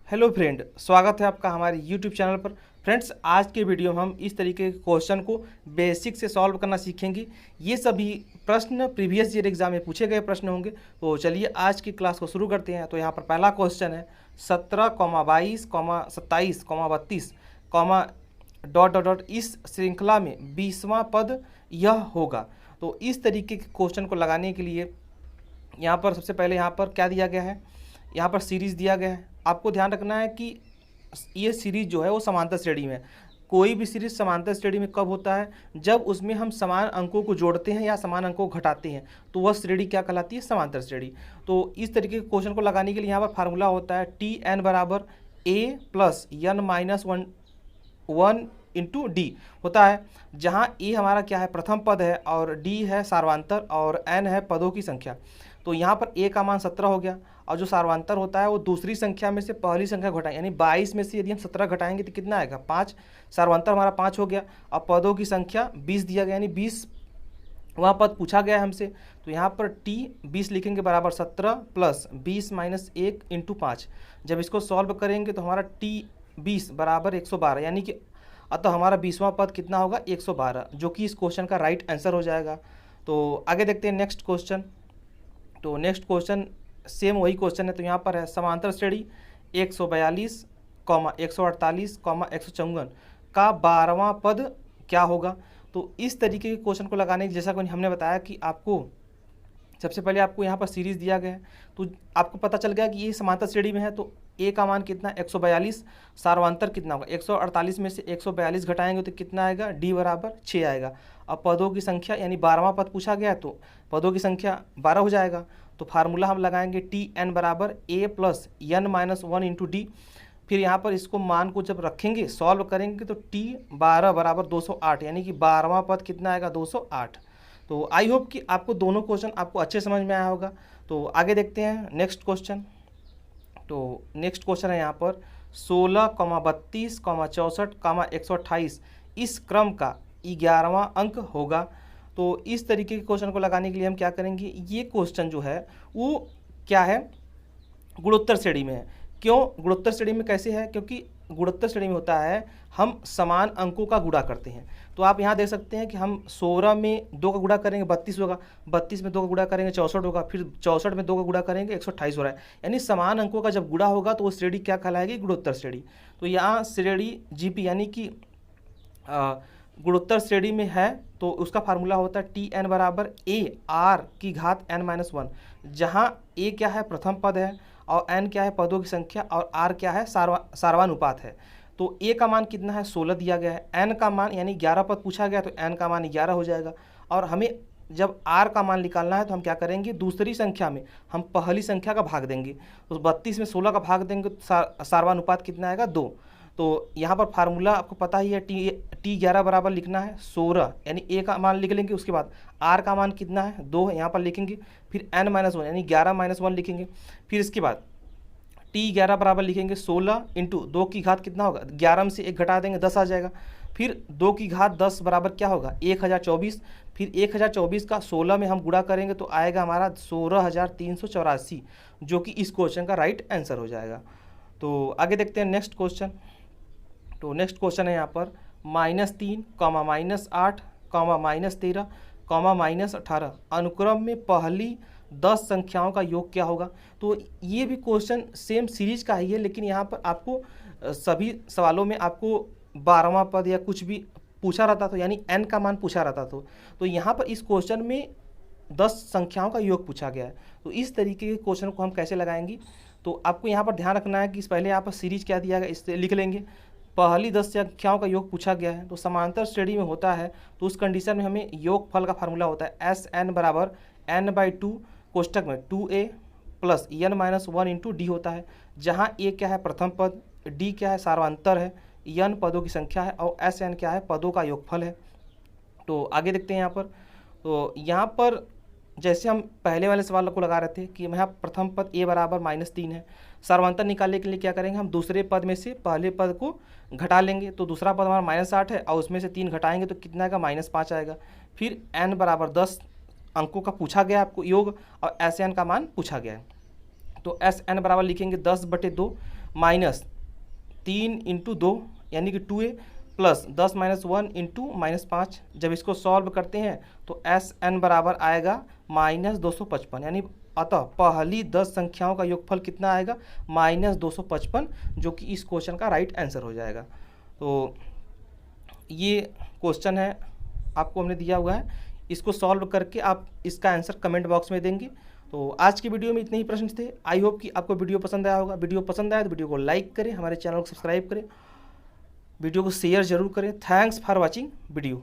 Hello friend, स्वागत है आपका हमारे यूट्यूब चैनल पर। फ्रेंड्स, आज के वीडियो में हम इस तरीके के क्वेश्चन को बेसिक से सॉल्व करना सीखेंगे। ये सभी प्रश्न प्रीवियस ईयर एग्जाम में पूछे गए प्रश्न होंगे। तो चलिए आज की क्लास को शुरू करते हैं। तो यहाँ पर पहला क्वेश्चन है 17,22,27,32, डॉट डॉट डॉट इस श्रृंखला में 20वां पद यह होगा। तो इस तरीके के क्वेश्चन को लगाने के लिए यहाँ पर सबसे पहले यहाँ पर क्या दिया गया है, यहाँ पर सीरीज़ दिया गया है। आपको ध्यान रखना है कि ये सीरीज़ जो है वो समांतर श्रेणी में है। कोई भी सीरीज़ समांतर श्रेणी में कब होता है? जब उसमें हम समान अंकों को जोड़ते हैं या समान अंकों को घटाते हैं, तो वह श्रेणी क्या कहलाती है? समांतर श्रेणी। तो इस तरीके के क्वेश्चन को लगाने के लिए यहाँ पर फार्मूला होता है टी एन बराबर A plus N minus one into D होता है, जहाँ ए हमारा क्या है? प्रथम पद है, और डी है सार्वांतर, और एन है पदों की संख्या। तो यहाँ पर ए का मान 17 हो गया, और जो सार्वांतर होता है वो दूसरी संख्या में से पहली संख्या घटाएं, यानी 22 में से यदि हम 17 घटाएंगे तो कितना आएगा? 5। सार्वांतर हमारा 5 हो गया, और पदों की संख्या 20 दिया गया, यानी 20 वहाँ पद पूछा गया है हमसे। तो यहाँ पर टी 20 लिखेंगे बराबर 17 प्लस 20 माइनस 1 इंटू 5। जब इसको सॉल्व करेंगे तो हमारा टी 20 बराबर 112, यानी कि अतः हमारा 20वां पद कितना होगा? 112, जो कि इस क्वेश्चन का राइट आंसर हो जाएगा। तो आगे देखते हैं नेक्स्ट क्वेश्चन। तो नेक्स्ट क्वेश्चन सेम वही क्वेश्चन है। तो यहाँ पर है समांतर श्रेणी 142, 148, 154 का 12वां पद क्या होगा? तो इस तरीके के क्वेश्चन को लगाने जैसा कि हमने बताया कि आपको सबसे पहले आपको यहाँ पर सीरीज़ दिया गया है, तो आपको पता चल गया कि ये समांतर श्रेणी में है। तो ए का मान कितना? 142। सार्वांतर कितना होगा? 148 में से 142 घटाएंगे तो कितना आएगा? डी बराबर 6 आएगा। अब पदों की संख्या, यानी 12वां पद पूछा गया है, तो पदों की संख्या 12 हो जाएगा। तो फार्मूला हम लगाएंगे टी एन बराबर A plus N minus 1 into D. फिर यहाँ पर इसको मान को जब रखेंगे, सॉल्व करेंगे, तो टी 12 बराबर 208, यानी कि 12वां पद कितना आएगा? 208। तो आई होप कि आपको दोनों क्वेश्चन आपको अच्छे समझ में आया होगा। तो आगे देखते हैं नेक्स्ट क्वेश्चन। तो नेक्स्ट क्वेश्चन है यहाँ पर 16, 32, 64, 128 इस क्रम का 11वां अंक होगा। तो इस तरीके के क्वेश्चन को लगाने के लिए हम क्या करेंगे? ये क्वेश्चन जो है वो क्या है? गुणोत्तर श्रेणी में है। क्यों गुणोत्तर श्रेणी में? कैसे है? क्योंकि गुणोत्तर श्रेणी में होता है हम समान अंकों का गुणा करते हैं। तो आप यहाँ देख सकते हैं कि हम 16 में 2 का गुणा करेंगे 32 होगा, 32 में 2 का गुणा करेंगे 64 होगा, फिर 64 में 2 का गुणा करेंगे 128 हो रहा है। यानी समान अंकों का जब गुणा होगा तो वो श्रेणी क्या कहलाएगी? गुणोत्तर श्रेणी। तो यहाँ श्रेणी जीपी यानी कि गुणोत्तर श्रेणी में है, तो उसका फार्मूला होता है टी एन बराबर ए आर की घात एन माइनस 1, जहाँ ए क्या है? प्रथम पद है, और एन क्या है? पदों की संख्या, और आर क्या है? सार्वानुपात है। तो ए का मान कितना है? 16 दिया गया है। एन का मान, यानी 11 पद पूछा गया, तो एन का मान 11 हो जाएगा। और हमें जब आर का मान निकालना है तो हम क्या करेंगे? दूसरी संख्या में हम पहली संख्या का भाग देंगे। तो 32 में 16 का भाग देंगे तो सार्वानुपात कितना आएगा? 2। तो यहाँ पर फार्मूला आपको पता ही है, टी 11 बराबर लिखना है 16, यानी ए का मान लिख लेंगे, उसके बाद आर का मान कितना है? 2 यहाँ पर लिखेंगे, फिर एन माइनस 1 यानी 11 माइनस 1 लिखेंगे, फिर इसके बाद टी 11 बराबर लिखेंगे 16 इंटू 2 की घात कितना होगा? 11 में से 1 घटा देंगे 10 आ जाएगा, फिर 2 की घात 10 बराबर क्या होगा? 1024, फिर 1024 का 16 में हम गुणा करेंगे तो आएगा हमारा 16,384, जो कि इस क्वेश्चन का राइट आंसर हो जाएगा। तो आगे देखते हैं नेक्स्ट क्वेश्चन। तो नेक्स्ट क्वेश्चन है यहाँ पर -3, -8, -13, -18 अनुक्रम में पहली 10 संख्याओं का योग क्या होगा? तो ये भी क्वेश्चन सेम सीरीज का ही है, लेकिन यहाँ पर आपको सभी सवालों में आपको 12वां पद या कुछ भी पूछा रहता था, यानी एन का मान पूछा रहता था। तो यहाँ पर इस क्वेश्चन में 10 संख्याओं का योग पूछा गया है। तो इस तरीके के क्वेश्चन को हम कैसे लगाएंगे? तो आपको यहाँ पर ध्यान रखना है कि पहले यहाँ पर सीरीज क्या दिया गया इससे लिख लेंगे। पहली 10 संख्याओं का योग पूछा गया है, तो समांतर श्रेणी में होता है, तो उस कंडीशन में हमें योग फल का फार्मूला होता है एस एन बराबर n/2 कोष्टक में 2a plus N minus 1 into D होता है, जहाँ ए क्या है? प्रथम पद, डी क्या है? सार्वांतर है, एन पदों की संख्या है, और एस एन क्या है? पदों का योगफल है। तो आगे देखते हैं यहाँ पर। तो यहाँ पर जैसे हम पहले वाले सवाल को लगा रहे थे कि यहाँ प्रथम पद ए बराबर -3 है, सार्वांतर निकालने के लिए क्या करेंगे? हम दूसरे पद में से पहले पद को घटा लेंगे। तो दूसरा पद हमारा -8 है, और उसमें से 3 घटाएंगे तो कितना आएगा? -5 आएगा। फिर n बराबर 10 अंकों का पूछा गया आपको योग, और एस एन का मान पूछा गया है। तो एस एन बराबर लिखेंगे 10/2 माइनस 3 इंटू 2 यानी कि 2a प्लस 10 माइनस 1 इंटू -5। जब इसको सॉल्व करते हैं तो SN बराबर आएगा -255, यानी अतः पहली 10 संख्याओं का योगफल कितना आएगा, -255, जो कि इस क्वेश्चन का राइट आंसर हो जाएगा। तो ये क्वेश्चन है, आपको हमने दिया हुआ है, इसको सॉल्व करके आप इसका आंसर कमेंट बॉक्स में देंगे। तो आज की वीडियो में इतने ही प्रश्न थे। आई होप कि आपको वीडियो पसंद आया होगा। वीडियो पसंद आया तो वीडियो को लाइक करें, हमारे चैनल को सब्सक्राइब करें, वीडियो को शेयर जरूर करें। Thanks for watching video.